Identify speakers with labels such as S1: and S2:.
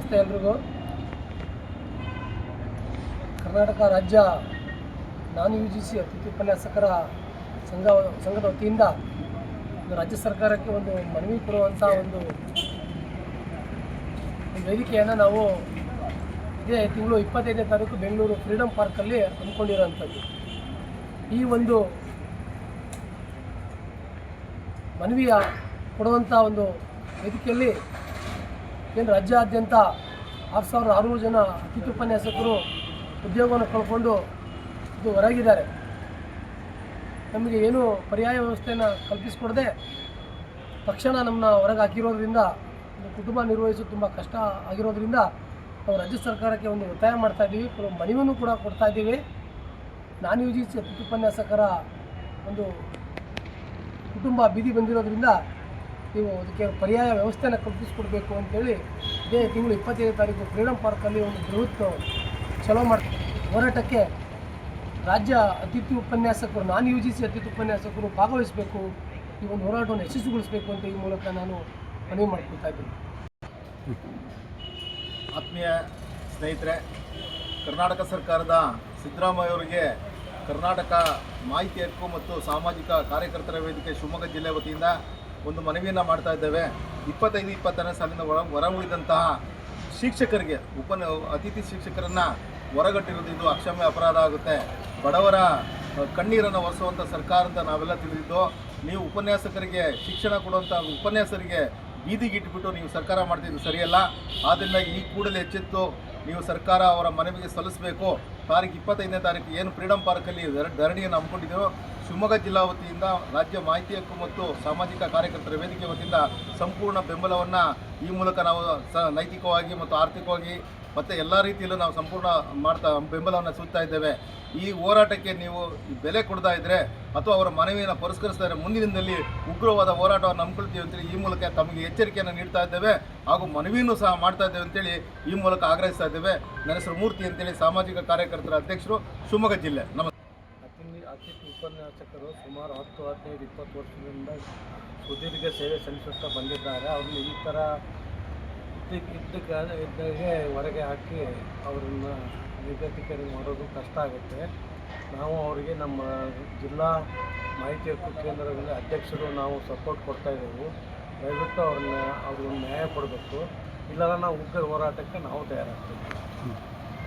S1: ನಮಸ್ತೆ ಎಲ್ರಿಗೂ. ಕರ್ನಾಟಕ ರಾಜ್ಯ ನಾನ್ UGC ಅತಿಥಿ ಉಪನ್ಯಾಸಕರ ಸಂಘದ ವತಿಯಿಂದ ರಾಜ್ಯ ಸರ್ಕಾರಕ್ಕೆ ಒಂದು ಮನವಿ ಕೊಡುವಂಥ ಒಂದು ವೇದಿಕೆಯನ್ನು ನಾವು ಇದೇ ತಿಂಗಳು 25ನೇ ತಾರೀಕು ಬೆಂಗಳೂರು ಫ್ರೀಡಮ್ ಪಾರ್ಕಲ್ಲಿ ಹಮ್ಮಿಕೊಂಡಿರೋಂಥದ್ದು. ಈ ಒಂದು ಮನವಿಯ ಕೊಡುವಂಥ ಒಂದು ವೇದಿಕೆಯಲ್ಲಿ ಏನು ರಾಜ್ಯಾದ್ಯಂತ 6600 ಜನ ಅತಿಥಿ ಉಪನ್ಯಾಸಕರು ಉದ್ಯೋಗವನ್ನು ಕಳ್ಕೊಂಡು ಇದು ಹೊರಗಿದ್ದಾರೆ. ನಮಗೆ ಏನು ಪರ್ಯಾಯ ವ್ಯವಸ್ಥೆಯನ್ನು ಕಲ್ಪಿಸಿಕೊಡದೆ ತಕ್ಷಣ ನಮ್ಮನ್ನ ಹೊರಗೆ ಹಾಕಿರೋದ್ರಿಂದ ಕುಟುಂಬ ನಿರ್ವಹಿಸೋದು ತುಂಬ ಕಷ್ಟ ಆಗಿರೋದ್ರಿಂದ ನಾವು ರಾಜ್ಯ ಸರ್ಕಾರಕ್ಕೆ ಒಂದು ಒತ್ತಾಯ ಮಾಡ್ತಾಯಿದ್ದೀವಿ, ಮನವಿಯನ್ನು ಕೂಡ ಕೊಡ್ತಾಯಿದ್ದೀವಿ. ನಾನ್ UGC ಅತಿಥಿ ಉಪನ್ಯಾಸಕರ ಒಂದು ಕುಟುಂಬ ಬೀದಿ ಬಂದಿರೋದ್ರಿಂದ ನೀವು ಅದಕ್ಕೆ ಪರ್ಯಾಯ ವ್ಯವಸ್ಥೆಯನ್ನು ಕಲ್ಪಿಸಿಕೊಡ್ಬೇಕು ಅಂತೇಳಿ ಇದೇ ತಿಂಗಳು 25ನೇ ತಾರೀಕು ಫ್ರೀಡಮ್ ಪಾರ್ಕಲ್ಲಿ ಒಂದು ಬೃಹತ್ ಚಲೋ ಮಾಡ್ತೀವಿ. ಹೋರಾಟಕ್ಕೆ ರಾಜ್ಯ ಅತಿಥಿ ಉಪನ್ಯಾಸಕರು ನಾನ್ UGC ಅತಿಥಿ ಉಪನ್ಯಾಸಕರು ಭಾಗವಹಿಸಬೇಕು, ಈ ಒಂದು ಹೋರಾಟವನ್ನು ಯಶಸ್ವಿಗೊಳಿಸಬೇಕು ಅಂತ ಈ ಮೂಲಕ ನಾನು ಮನವಿ ಮಾಡ್ಕೊಳ್ತಾ ಇದ್ದೀನಿ.
S2: ಆತ್ಮೀಯ ಸ್ನೇಹಿತರೆ, ಕರ್ನಾಟಕ ಸರ್ಕಾರದ ಸಿದ್ದರಾಮಯ್ಯ ಅವರಿಗೆ ಕರ್ನಾಟಕ ಮಾಹಿತಿ ಹಕ್ಕು ಮತ್ತು ಸಾಮಾಜಿಕ ಕಾರ್ಯಕರ್ತರ ವೇದಿಕೆ ಶಿವಮೊಗ್ಗ ಜಿಲ್ಲೆ ವತಿಯಿಂದ ಒಂದು ಮನವಿಯನ್ನು ಮಾಡ್ತಾ ಇದ್ದೇವೆ. 25-26ನೇ ಸಾಲಿನ ಹೊರ ಉಳಿದಂತಹ ಶಿಕ್ಷಕರಿಗೆ ಅತಿಥಿ ಶಿಕ್ಷಕರನ್ನು ಹೊರಗಟ್ಟಿರೋದು ಇದು ಅಕ್ಷಮ್ಯ ಅಪರಾಧ ಆಗುತ್ತೆ. ಬಡವರ ಕಣ್ಣೀರನ್ನು ಒರೆಸುವಂಥ ಸರ್ಕಾರ ಅಂತ ನಾವೆಲ್ಲ ತಿಳಿದಿದ್ದು, ನೀವು ಉಪನ್ಯಾಸಕರಿಗೆ ಶಿಕ್ಷಣ ಕೊಡುವಂಥ ಉಪನ್ಯಾಸಕರಿಗೆ ಬೀದಿಗಿಟ್ಬಿಟ್ಟು ನೀವು ಸರ್ಕಾರ ಮಾಡ್ತಿದ್ದು ಸರಿಯಲ್ಲ. ಆದ್ದರಿಂದ ಈ ಕೂಡಲೇ ಎಚ್ಚೆತ್ತು ನೀವು ಸರ್ಕಾರ ಅವರ ಮನವಿಗೆ ಸಲ್ಲಿಸಬೇಕು. ತಾರೀಕು 25ನೇ ತಾರೀಕು ಏನು ಫ್ರೀಡಮ್ ಪಾರ್ಕಲ್ಲಿ ಧರಣಿಯನ್ನು ಹಮ್ಮಿಕೊಂಡಿದ್ದೆವು, ಶಿವಮೊಗ್ಗ ಜಿಲ್ಲಾ ವತಿಯಿಂದ ರಾಜ್ಯ ಮಾಹಿತಿ ಹಕ್ಕು ಮತ್ತು ಸಾಮಾಜಿಕ ಕಾರ್ಯಕರ್ತರ ವೇದಿಕೆ ವತಿಯಿಂದ ಸಂಪೂರ್ಣ ಬೆಂಬಲವನ್ನು ಈ ಮೂಲಕ ನಾವು ನೈತಿಕವಾಗಿ ಮತ್ತು ಆರ್ಥಿಕವಾಗಿ ಮತ್ತು ಎಲ್ಲ ರೀತಿಯಲ್ಲೂ ನಾವು ಸಂಪೂರ್ಣ ಬೆಂಬಲವನ್ನು ಸೂಚ್ತಾ ಇದ್ದೇವೆ. ಈ ಹೋರಾಟಕ್ಕೆ ನೀವು ಬೆಲೆ ಕೊಡ್ತಾ ಇದ್ದರೆ ಅಥವಾ ಅವರ ಮನವಿಯನ್ನು ಪುರಸ್ಕರಿಸ್ತಾ ಇದ್ದರೆ ಮುಂದಿನದಲ್ಲಿ ಉಗ್ರವಾದ ಹೋರಾಟವನ್ನು ಹಮ್ಮಿಕೊಳ್ತೀವಿ ಅಂತೇಳಿ ಈ ಮೂಲಕ ತಮಗೆ ಎಚ್ಚರಿಕೆಯನ್ನು ನೀಡ್ತಾ ಇದ್ದೇವೆ ಹಾಗೂ ಮನವಿಯನ್ನು ಸಹ ಮಾಡ್ತಾ ಇದ್ದೇವೆ ಅಂತೇಳಿ ಈ ಮೂಲಕ ಆಗ್ರಹಿಸ್ತಾ ಇದ್ದೇವೆ. ನನ್ನ ಹೆಸರು ಮೂರ್ತಿ ಅಂತೇಳಿ ಸಾಮಾಜಿಕ ಕಾರ್ಯಕರ್ತರ ಅಧ್ಯಕ್ಷರು, ಶಿವಮೊಗ್ಗ ಜಿಲ್ಲೆ. ನಮಸ್ತೆ.
S1: ಅತಿಥಿ ಉಪನ್ಯಾಸಕರು ಸುಮಾರು 10, 15, 20 ವರ್ಷದಿಂದ ಸುದೀರ್ಘ ಸೇವೆ ಸಲ್ಲಿಸುತ್ತಾ ಬಂದಿದ್ದಾರೆ. ಅವ್ರನ್ನ ಈ ಥರ ಇದ್ದಾಗೆ ಹೊರಗೆ ಹಾಕಿ ಅವರನ್ನು ನಿರ್ಗತಿಕರಿಗೆ ಮಾಡೋದು ಕಷ್ಟ ಆಗುತ್ತೆ. ನಾವು ಅವರಿಗೆ ನಮ್ಮ ಜಿಲ್ಲಾ ಮಾಹಿತಿ ಹಕ್ಕು ಕೇಂದ್ರದಲ್ಲಿ ಅಧ್ಯಕ್ಷರು ನಾವು ಸಪೋರ್ಟ್ ಕೊಡ್ತಾಯಿದ್ದೇವೆ. ದಯವಿಟ್ಟು ಅವ್ರಿಗೆ ನ್ಯಾಯ ಕೊಡಬೇಕು, ಇಲ್ಲಾಂದ್ರೆ ನಾವು ಉಗ್ರ ಹೋರಾಟಕ್ಕೆ ನಾವು ತಯಾರಾಗ್ತೀವಿ.